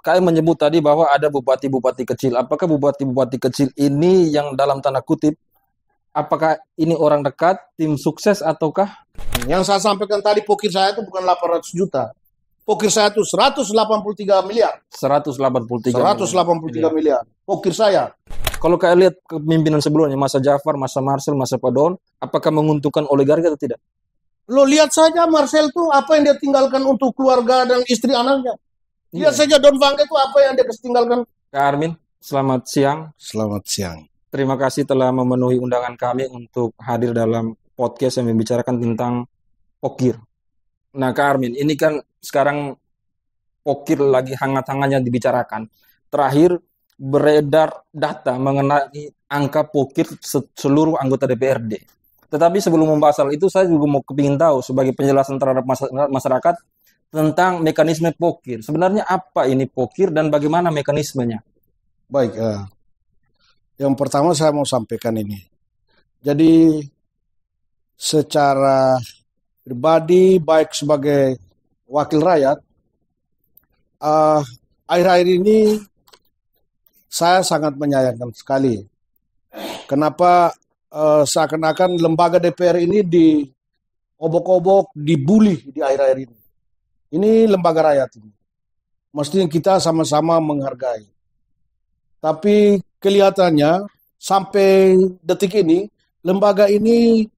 KM menyebut tadi bahwa ada bupati-bupati kecil. Apakah bupati-bupati kecil ini yang dalam tanda kutip, apakah ini orang dekat, tim sukses, ataukah? Yang saya sampaikan tadi, pokir saya itu bukan 800 juta. Pokir saya itu 183 miliar. 183 miliar. Pokir saya. Kalau kalian lihat kepemimpinan sebelumnya, masa Jafar, masa Marcel, masa Padon, apakah menguntungkan oligarki atau tidak? Lo lihat saja Marcel tuh apa yang dia tinggalkan untuk keluarga dan istri anaknya. Lihat saja Don Vangke itu apa yang dia tinggalkan. Kak Armin, selamat siang. Selamat siang. Terima kasih telah memenuhi undangan kami untuk hadir dalam podcast yang membicarakan tentang pokir. Nah, Kak Armin, ini kan sekarang pokir lagi hangat-hangatnya dibicarakan. Terakhir beredar data mengenai angka pokir seluruh anggota DPRD. Tetapi sebelum membahas hal itu, saya juga mau kepingin tahu sebagai penjelasan terhadap masyarakat tentang mekanisme pokir. Sebenarnya apa ini pokir dan bagaimana mekanismenya? Baik, yang pertama saya mau sampaikan ini. Jadi secara pribadi, baik sebagai wakil rakyat, akhir-akhir ini saya sangat menyayangkan sekali. Kenapa seakan-akan lembaga DPR ini diobok-obok, dibully di akhir-akhir ini. Ini lembaga rakyat ini. Mestinya kita sama-sama menghargai. Tapi kelihatannya sampai detik ini, lembaga ini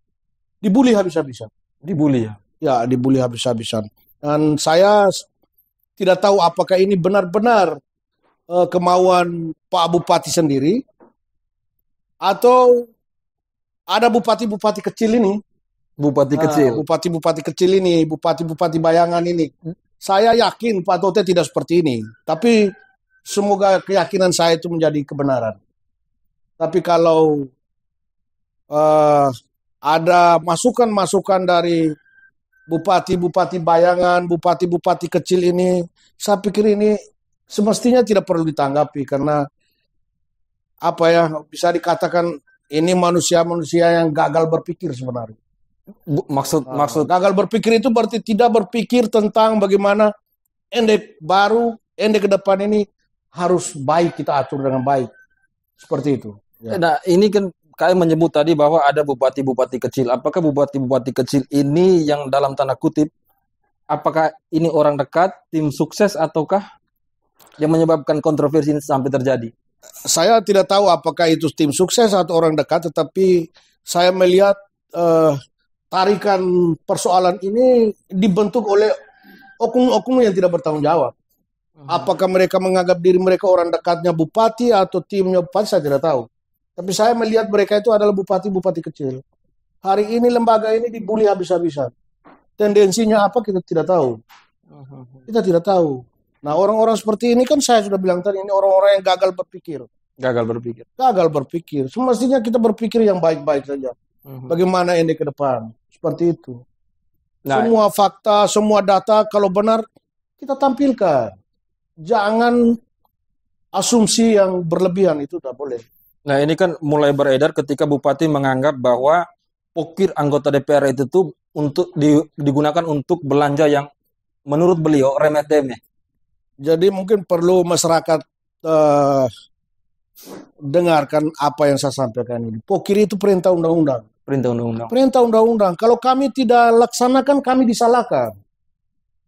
dibully habis-habisan. Dibully ya? Ya, dibully habis-habisan. Dan saya tidak tahu apakah ini benar-benar kemauan Pak Bupati sendiri, atau ada bupati-bupati kecil ini. Bupati-bupati kecil ini, bupati-bupati bayangan ini. Saya yakin Pak Tote tidak seperti ini. Tapi semoga keyakinan saya itu menjadi kebenaran. Tapi kalau ada masukan-masukan dari bupati-bupati bayangan, bupati-bupati kecil ini, saya pikir ini semestinya tidak perlu ditanggapi. Karena apa ya, bisa dikatakan ini manusia-manusia yang gagal berpikir sebenarnya. Maksud gagal berpikir itu berarti tidak berpikir tentang bagaimana ende ke depan ini harus baik, kita atur dengan baik. Seperti itu. Ya. Nah, ini kan KM menyebut tadi bahwa ada bupati-bupati kecil. Apakah bupati-bupati kecil ini yang dalam tanda kutip, apakah ini orang dekat, tim sukses, ataukah yang menyebabkan kontroversi ini sampai terjadi? Saya tidak tahu apakah itu tim sukses atau orang dekat, tetapi saya melihat tarikan persoalan ini dibentuk oleh oknum-oknum yang tidak bertanggung jawab. Apakah mereka menganggap diri mereka orang dekatnya bupati atau timnya bupati, saya tidak tahu. Tapi saya melihat mereka itu adalah bupati-bupati kecil. Hari ini lembaga ini dibully habis-habisan. Tendensinya apa kita tidak tahu. Kita tidak tahu. Nah, orang-orang seperti ini kan saya sudah bilang tadi, ini orang-orang yang gagal berpikir. Gagal berpikir. Semestinya kita berpikir yang baik-baik saja. Bagaimana ini ke depan? Seperti itu. Nah, semua fakta, semua data kalau benar kita tampilkan. Jangan asumsi yang berlebihan, itu tidak boleh. Nah, ini kan mulai beredar ketika Bupati menganggap bahwa pokir anggota DPR itu tuh digunakan untuk belanja yang menurut beliau remeh-temeh. Jadi mungkin perlu masyarakat dengarkan apa yang saya sampaikan ini. Pokir itu perintah undang-undang. Perintah undang-undang. Kalau kami tidak laksanakan, kami disalahkan.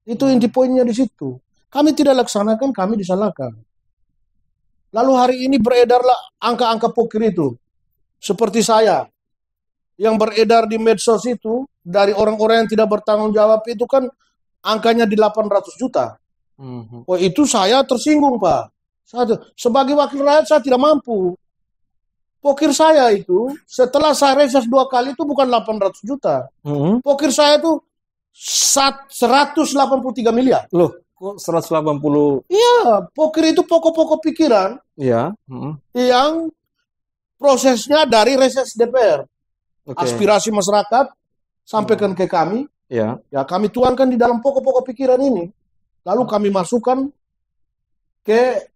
Itu inti poinnya di situ. Kami tidak laksanakan, kami disalahkan. Lalu hari ini beredarlah angka-angka pokir itu. Seperti saya, yang beredar di medsos itu, dari orang-orang yang tidak bertanggung jawab itu kan angkanya di 800 juta. Oh, itu saya tersinggung, Pak. Sebagai wakil rakyat saya tidak mampu. Pokir saya itu setelah saya reses 2 kali itu bukan 800 juta. Pokir saya itu 183 miliar. Loh, kok 180? Iya, pokir itu pokok-pokok pikiran. Iya. Yang prosesnya dari reses DPR. Aspirasi masyarakat sampaikan ke kami. Ya, kami tuangkan di dalam pokok-pokok pikiran ini. Lalu kami masukkan ke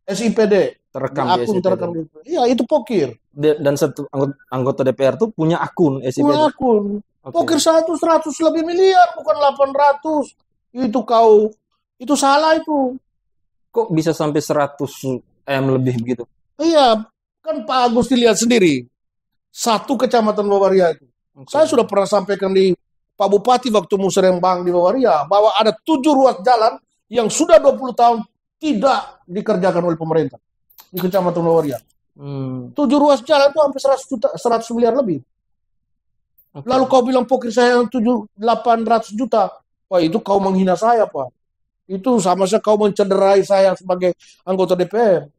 SIPD. Terekam di SIPD. Iya, itu pokir. Dan satu anggota DPR itu punya akun SIPD. Punya akun. Pokir saya itu 100 lebih miliar, bukan 800. Itu salah itu. kok bisa sampai 100 M lebih begitu? Iya, kan Pak Agus dilihat sendiri. Satu kecamatan Bawaria itu. Oke. Saya sudah pernah sampaikan di Pak Bupati waktu musrembang di Bawaria bahwa ada 7 ruas jalan yang sudah 20 tahun tidak dikerjakan oleh pemerintah di Kecamatan Bawaria. 7 ruas jalan itu hampir 100 miliar lebih. Oke. Lalu kau bilang pokir saya 800 juta. Wah, itu kau menghina saya, Pak. Itu sama saja kau mencederai saya sebagai anggota DPR.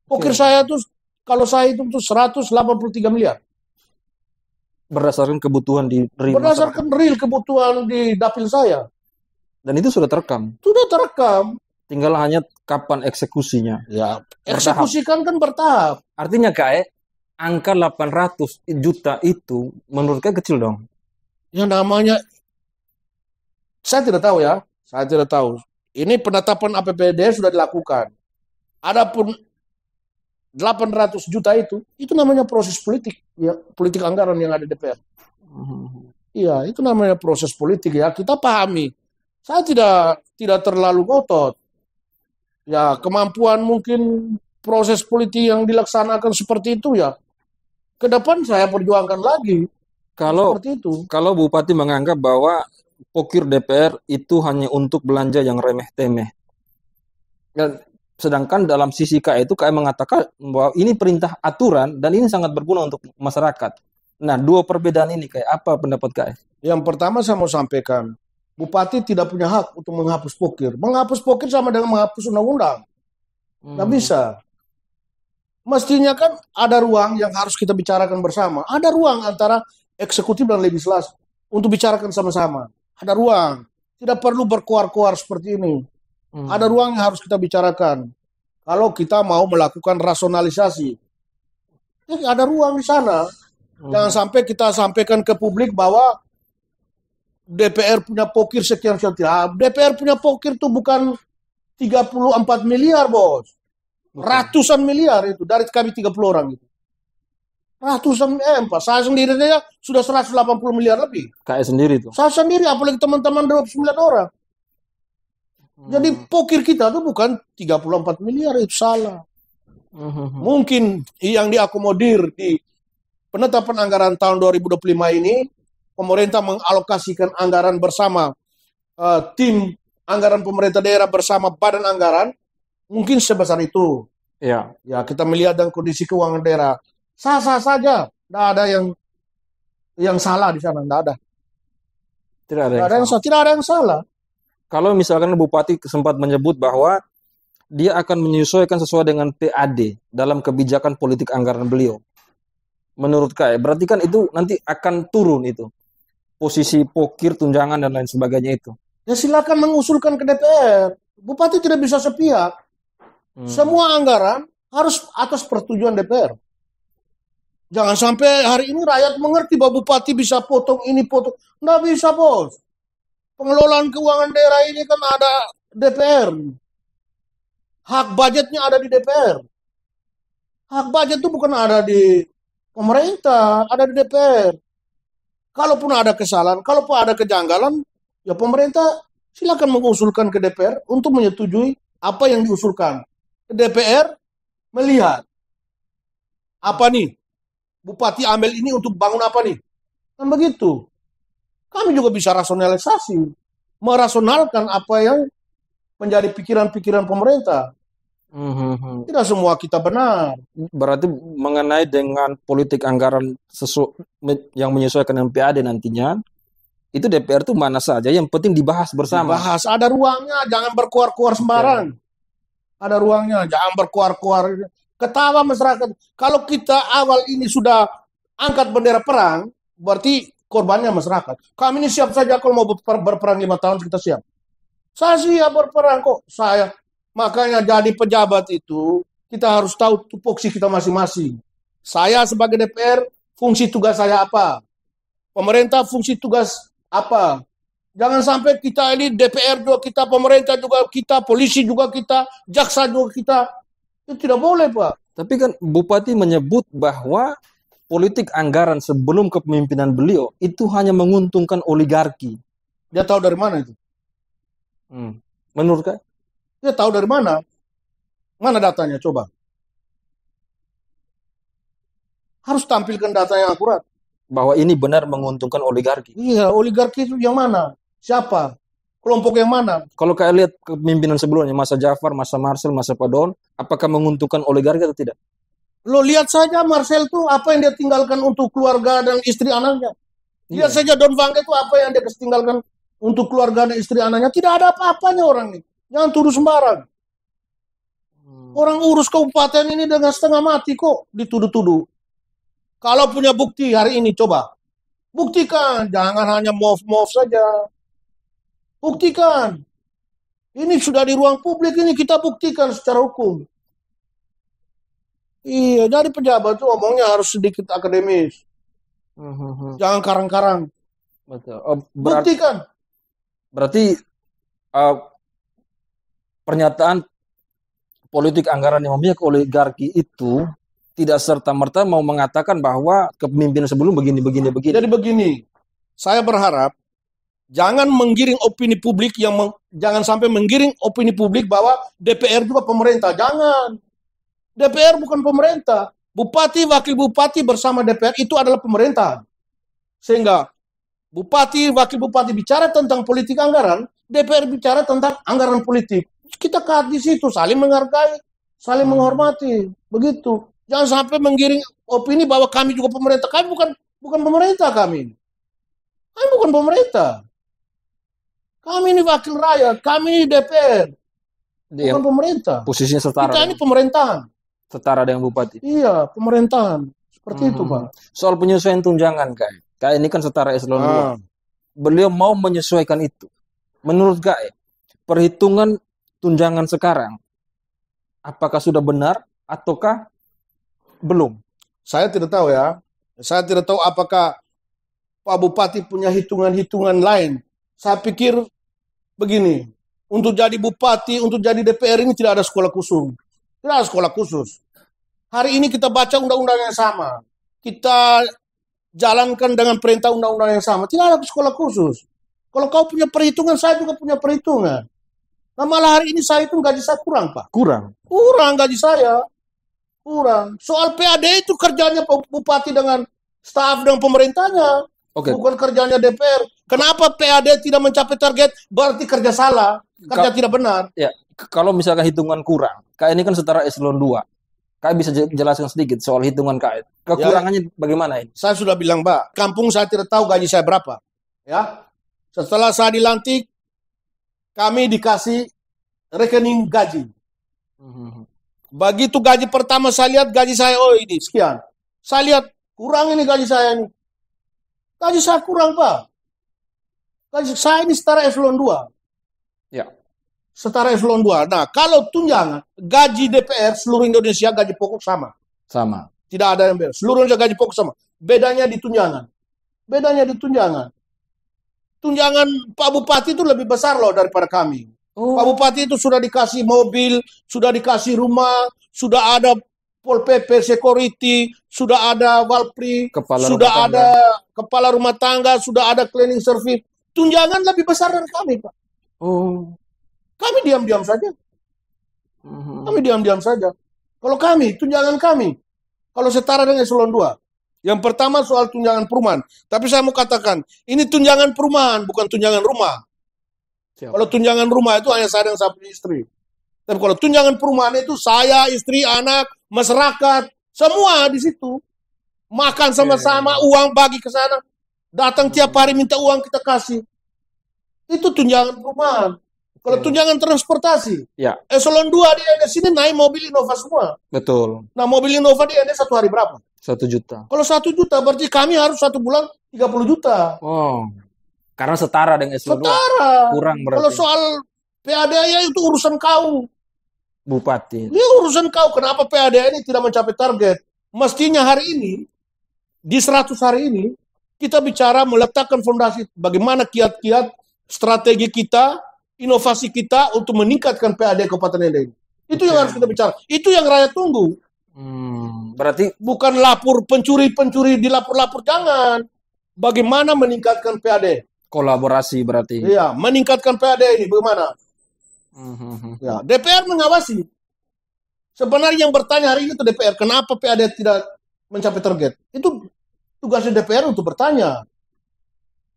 Pokir Oke. saya tuh, kalau saya itu 183 miliar. Berdasarkan kebutuhan di real masyarakat. Berdasarkan real kebutuhan di dapil saya. Dan itu sudah terekam. Sudah terekam. Tinggal hanya kapan eksekusinya. Ya, eksekusikan kan bertahap. Artinya kayak angka 800 juta itu menurut saya kecil dong. Yang namanya, saya tidak tahu ya. Saya tidak tahu. Ini penetapan APBD sudah dilakukan. Adapun 800 juta itu namanya proses politik. Ya, politik anggaran yang ada di DPR. Iya, itu namanya proses politik ya. Kita pahami. Saya tidak terlalu ngotot. Ya, kemampuan mungkin proses politik yang dilaksanakan seperti itu ya. Ke depan saya perjuangkan lagi. Seperti itu. Kalau Bupati menganggap bahwa pokir DPR itu hanya untuk belanja yang remeh-temeh. Dan sedangkan dalam sisi KAI itu KAI mengatakan bahwa ini perintah aturan dan ini sangat berguna untuk masyarakat. Nah, dua perbedaan ini kayak apa pendapat KAI? Yang pertama saya mau sampaikan, Bupati tidak punya hak untuk menghapus pokir. Menghapus pokir sama dengan menghapus undang-undang. Nggak bisa. Mestinya kan ada ruang yang harus kita bicarakan bersama. Ada ruang antara eksekutif dan legislasi untuk bicarakan sama-sama. Ada ruang. Tidak perlu berkoar-koar seperti ini. Ada ruang yang harus kita bicarakan. Kalau kita mau melakukan rasionalisasi. Ada ruang di sana. Jangan sampai kita sampaikan ke publik bahwa DPR punya pokir sekian-sekian. DPR punya pokir itu bukan 34 miliar, Bos. Ratusan miliar itu. Dari kami 30 orang itu. Ratusan Pak. Saya sendiri saja sudah 180 miliar lebih. KAI sendiri tuh. Saya sendiri, apalagi teman-teman 29 orang. Jadi pokir kita itu bukan 34 miliar, itu salah. Mungkin yang diakomodir di penetapan anggaran tahun 2025 ini, pemerintah mengalokasikan anggaran bersama tim anggaran pemerintah daerah bersama badan anggaran, mungkin sebesar itu. Ya. Ya, kita melihat dan kondisi keuangan daerah. Sah-sah saja. Tidak ada yang salah di sana, tidak ada. Tidak ada yang salah. Kalau misalkan Bupati sempat menyebut bahwa dia akan menyesuaikan sesuai dengan PAD dalam kebijakan politik anggaran beliau. Menurut KAI, berarti kan itu nanti akan turun itu. Posisi pokir, tunjangan, dan lain sebagainya itu. Ya silakan mengusulkan ke DPR. Bupati tidak bisa sepihak. Semua anggaran harus atas persetujuan DPR. Jangan sampai hari ini rakyat mengerti bahwa Bupati bisa potong ini, potong. Nggak bisa, Bos. Pengelolaan keuangan daerah ini kan ada DPR. Hak budgetnya ada di DPR. Hak budget itu bukan ada di pemerintah, ada di DPR. Kalaupun ada kesalahan, kalaupun ada kejanggalan, ya pemerintah silakan mengusulkan ke DPR untuk menyetujui apa yang diusulkan. DPR melihat apa nih, Bupati ambil ini untuk bangun apa nih, kan begitu. Kami juga bisa rasionalisasi, merasionalkan apa yang menjadi pikiran-pikiran pemerintah. Tidak semua kita benar. Berarti mengenai dengan politik anggaran yang menyesuaikan dengan PAD nantinya, itu DPR itu mana saja, yang penting dibahas bersama. Dibahas, ada ruangnya, jangan berkuar-kuar sembarang. Ada ruangnya, jangan berkuar-kuar. Ketawa masyarakat. Kalau kita awal ini sudah angkat bendera perang, berarti korbannya masyarakat. Kami ini siap saja kalau mau berperang 5 tahun, kita siap. Saya siap berperang kok. Saya. Makanya jadi pejabat itu, kita harus tahu tupoksi kita masing-masing. Saya sebagai DPR, fungsi tugas saya apa? Pemerintah fungsi tugas apa? Jangan sampai kita ini DPR juga kita, pemerintah juga kita, polisi juga kita, jaksa juga kita. Itu tidak boleh, Pak. Tapi kan Bupati menyebut bahwa politik anggaran sebelum kepemimpinan beliau itu hanya menguntungkan oligarki. Dia tahu dari mana itu? Menurut Kak? Dia tahu dari mana? Mana datanya coba? Harus tampilkan data yang akurat. Bahwa ini benar menguntungkan oligarki. Iya, oligarki itu yang mana? Siapa? Kelompok yang mana? Kalau kalian lihat kepemimpinan sebelumnya, masa Jafar, masa Marcel, masa Padon, apakah menguntungkan oligarki atau tidak? Lo lihat saja Marcel tuh apa yang dia tinggalkan untuk keluarga dan istri anaknya. Lihat saja Don Vangge itu apa yang dia tinggalkan untuk keluarga dan istri anaknya. Tidak ada apa-apanya orang ini. Jangan tuduh sembarang. Orang urus kabupaten ini dengan setengah mati kok dituduh-tuduh. Kalau punya bukti hari ini coba. Buktikan. Jangan hanya move-move saja. Buktikan. Ini sudah di ruang publik ini kita buktikan secara hukum. Iya, dari pejabat tuh ngomongnya harus sedikit akademis. Jangan karang-karang. Betul. Buktikan. Berarti pernyataan politik anggaran yang memihak oligarki itu tidak serta-merta mau mengatakan bahwa kepemimpinan sebelum begini. Jadi begini, saya berharap jangan menggiring opini publik jangan sampai menggiring opini publik bahwa DPR juga pemerintah. Jangan. DPR bukan pemerintah. Bupati, wakil bupati bersama DPR itu adalah pemerintah. Sehingga bupati, wakil bupati bicara tentang politik anggaran, DPR bicara tentang anggaran politik. Kita kat di situ, saling menghargai, saling menghormati. Begitu. Jangan sampai menggiring opini bahwa kami juga pemerintah. Kami bukan pemerintah kami. Kami bukan pemerintah. Kami ini wakil rakyat, kami ini DPR. Bukan pemerintah. Posisinya setara. Kita ini pemerintahan. Setara dengan bupati. Iya, pemerintahan. Seperti itu, Pak. Soal penyesuaian tunjangan, Kak ini kan setara eselon 2. Beliau mau menyesuaikan itu. Menurut Kak, perhitungan tunjangan sekarang, apakah sudah benar ataukah belum? Saya tidak tahu ya. Saya tidak tahu apakah Pak Bupati punya hitungan-hitungan lain. Saya pikir begini, untuk jadi bupati, untuk jadi DPR ini tidak ada sekolah khusus. Tidak ada sekolah khusus. Hari ini kita baca undang-undang yang sama. Kita jalankan dengan perintah undang-undang yang sama. Tidak ada sekolah khusus. Kalau kau punya perhitungan, saya juga punya perhitungan. Nah malah hari ini saya hitung gaji saya kurang, Pak. Kurang Gaji saya. Kurang. Soal PAD itu kerjanya bupati dengan staf dan pemerintahnya. Bukan kerjanya DPR. Kenapa PAD tidak mencapai target? Berarti kerja salah. Kerja tidak benar. Ya, kalau misalkan hitungan kurang, Kak ini kan setara eselon 2. Kak bisa jelaskan sedikit soal hitungan Kak. Kekurangannya bagaimana ini? Saya sudah bilang, Mbak, kampung saya tidak tahu gaji saya berapa. Ya. Setelah saya dilantik, kami dikasih rekening gaji. Begitu gaji pertama saya lihat gaji saya, oh ini sekian. Saya lihat kurang ini gaji saya ini. Gaji saya kurang, Pak. Gaji saya ini setara eselon 2. Ya. Setara eselon 2. Nah, kalau tunjangan, gaji DPR seluruh Indonesia gaji pokok sama. Sama. Tidak ada yang beda. Seluruh Indonesia gaji pokok sama. Bedanya di tunjangan. Tunjangan Pak Bupati itu lebih besar loh daripada kami. Pak Bupati itu sudah dikasih mobil, sudah dikasih rumah, sudah ada Pol PP, security, sudah ada Walpri, sudah ada kepala rumah tangga, sudah ada cleaning service. Tunjangan lebih besar dari kami, Pak. Kami diam-diam saja. Kalau kami, tunjangan kami, kalau setara dengan eselon 2. Yang pertama soal tunjangan perumahan. Tapi saya mau katakan, ini tunjangan perumahan, bukan tunjangan rumah. Kalau tunjangan rumah itu hanya saya dan saya punya istri. Tapi kalau tunjangan perumahan itu saya, istri, anak, masyarakat, semua di situ. Makan sama-sama, uang bagi ke sana. Datang tiap hari minta uang kita kasih. Itu tunjangan perumahan. Kalau tunjangan transportasi, eselon 2 di NS ini naik mobil Innova semua. Betul. Nah mobil Innova di NS 1 hari berapa? 1 juta. Kalau 1 juta berarti kami harus 1 bulan 30 juta. Karena setara dengan eselon 2. Setara. Kurang berarti. Kalau soal PAD itu urusan kau. Bupati. Ini urusan kau. Kenapa PAD ini tidak mencapai target? Mestinya hari ini, di 100 hari ini, kita bicara meletakkan fondasi bagaimana kiat-kiat strategi kita, inovasi kita untuk meningkatkan PAD Kabupaten Ende ini. Itu yang harus kita bicara. Itu yang rakyat tunggu. Berarti bukan lapor pencuri-pencuri di lapor-lapor, jangan. Bagaimana meningkatkan PAD? Kolaborasi berarti. Iya, meningkatkan PAD ini bagaimana? Ya, DPR mengawasi. Sebenarnya yang bertanya hari ini itu DPR, kenapa PAD tidak mencapai target? Itu tugasnya DPR untuk bertanya,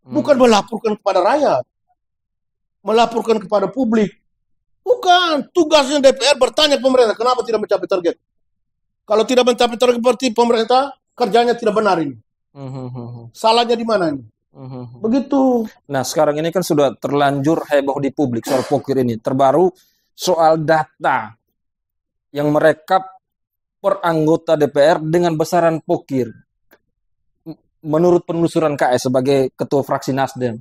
bukan melaporkan kepada rakyat, melaporkan kepada publik. Bukan, tugasnya DPR bertanya ke pemerintah, kenapa tidak mencapai target? Kalau tidak mencapai target berarti pemerintah kerjanya tidak benar ini. Salahnya di mana ini? Begitu. Nah, sekarang ini kan sudah terlanjur heboh di publik soal pokir ini. Terbaru soal data yang merekap per anggota DPR dengan besaran pokir. Menurut penelusuran KS sebagai ketua fraksi Nasdem,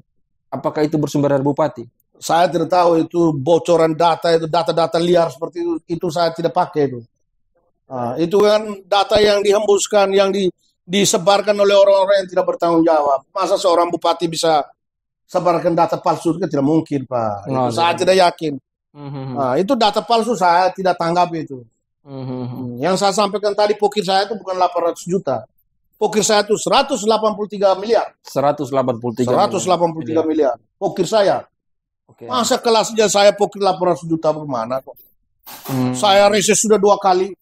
apakah itu bersumber dari Bupati? Saya tidak tahu itu bocoran data, itu data-data liar seperti itu saya tidak pakai itu. Nah, itu kan data yang dihembuskan, yang disebarkan oleh orang-orang yang tidak bertanggung jawab. Masa seorang bupati bisa sebarkan data palsu? Itu tidak mungkin, Pak. Itu saya tidak yakin. Nah, itu data palsu, saya tidak tanggapi itu. Yang saya sampaikan tadi, pokir saya itu bukan 800 juta. Pokir saya itu 183 miliar. 183 miliar. Pokir saya. Masa kelasnya saya pokir 800 juta bagaimana kok? Saya reses sudah 2 kali.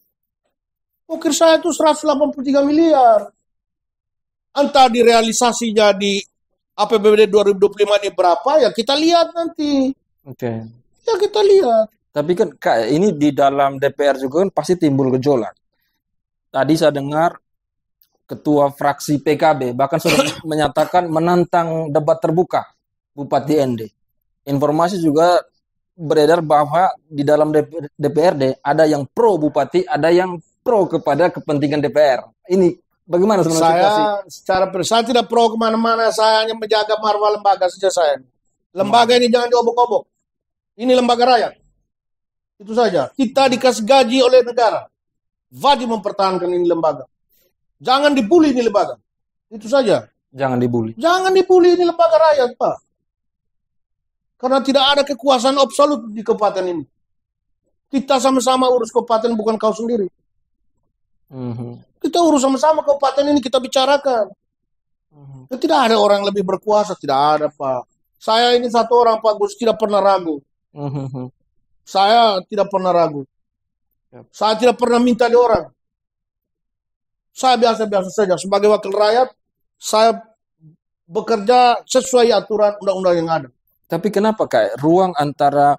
Pokir saya itu 183 miliar. Entah direalisasinya di APBD 2025 ini berapa, ya kita lihat nanti. Ya kita lihat. Tapi kan ini di dalam DPR juga kan pasti timbul gejolak. Tadi saya dengar ketua fraksi PKB bahkan sudah menyatakan menantang debat terbuka Bupati ND. Informasi juga beredar bahwa di dalam DPRD ada yang pro Bupati, ada yang pro kepada kepentingan DPR. Ini bagaimana sebenarnya situasi? Saya tidak pro kemana-mana, saya hanya menjaga marwah lembaga saja saya. Lembaga ini jangan diobok-obok. Ini lembaga rakyat. Itu saja. Kita dikasih gaji oleh negara. Wajib mempertahankan ini lembaga. Jangan dibully ini lembaga. Itu saja. Jangan dibully. Jangan dibully ini lembaga rakyat, Pak. Karena tidak ada kekuasaan absolut di kabupaten ini. Kita sama-sama urus kabupaten, bukan kau sendiri. Kita urus sama-sama kabupaten ini, kita bicarakan. Tidak ada orang yang lebih berkuasa, tidak ada, Pak. Saya ini satu orang, Pak Gus, tidak pernah ragu. Saya tidak pernah ragu. Saya tidak pernah minta di orang. Saya biasa-biasa saja. Sebagai wakil rakyat, saya bekerja sesuai aturan undang-undang yang ada. Tapi kenapa ruang antara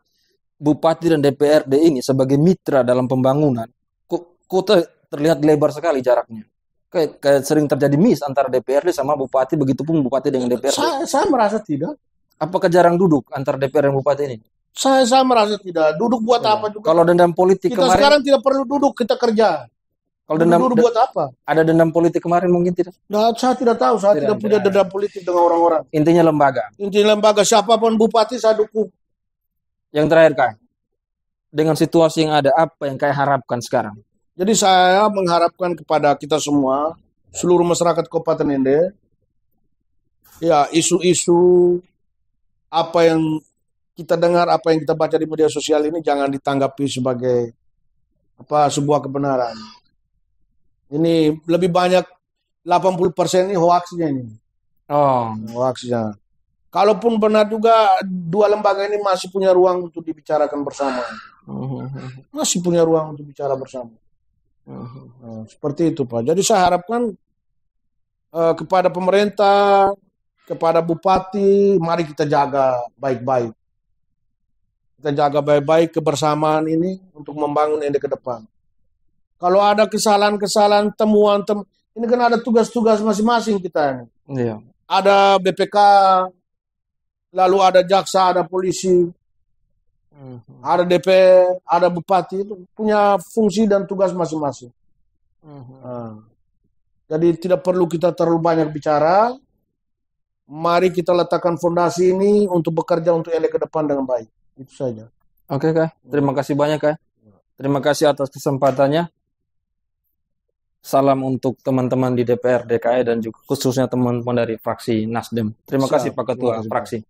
Bupati dan DPRD ini sebagai mitra dalam pembangunan kok terlihat lebar sekali jaraknya? Kayak sering terjadi miss antara DPRD sama Bupati, begitupun Bupati dengan DPRD. Saya merasa tidak. Apakah jarang duduk antara DPR dan Bupati ini? Saya merasa tidak. Duduk buat apa juga? Kalau dendam politik kita kemarin, sekarang tidak perlu duduk, kita kerja. Kalau duduk buat apa? Ada dendam politik kemarin mungkin tidak? Nah, saya tidak tahu. Saya tidak punya dendam politik dengan orang-orang. Intinya lembaga. Intinya lembaga, siapapun bupati saya dukung. Yang terakhir, dengan situasi yang ada, apa yang harapkan sekarang? Jadi saya mengharapkan kepada kita semua, seluruh masyarakat Kabupaten Ende, ya isu-isu apa yang kita dengar, apa yang kita baca di media sosial ini jangan ditanggapi sebagai sebuah kebenaran. Ini lebih banyak 80% ini hoaxnya ini. Hoaxnya. Kalaupun benar juga, 2 lembaga ini masih punya ruang untuk dibicarakan bersama. Masih punya ruang untuk bicara bersama. Seperti itu, Pak. Jadi saya harapkan kepada pemerintah, kepada Bupati, mari kita jaga baik-baik. Kita jaga baik-baik kebersamaan ini untuk membangun ini ke depan. Kalau ada kesalahan-kesalahan, temuan, ini kan ada tugas-tugas masing-masing kita ini. Iya. Ada BPK, lalu ada jaksa, ada polisi, ada DPR, ada bupati, itu punya fungsi dan tugas masing-masing. Jadi tidak perlu kita terlalu banyak bicara. Mari kita letakkan fondasi ini untuk bekerja untuk elek ke depan dengan baik. Itu saja. Oke, Kak. Terima kasih banyak, Kak. Terima kasih atas kesempatannya. Salam untuk teman-teman di DPR DKI dan juga khususnya teman-teman dari fraksi Nasdem. Terima kasih Pak Ketua fraksi.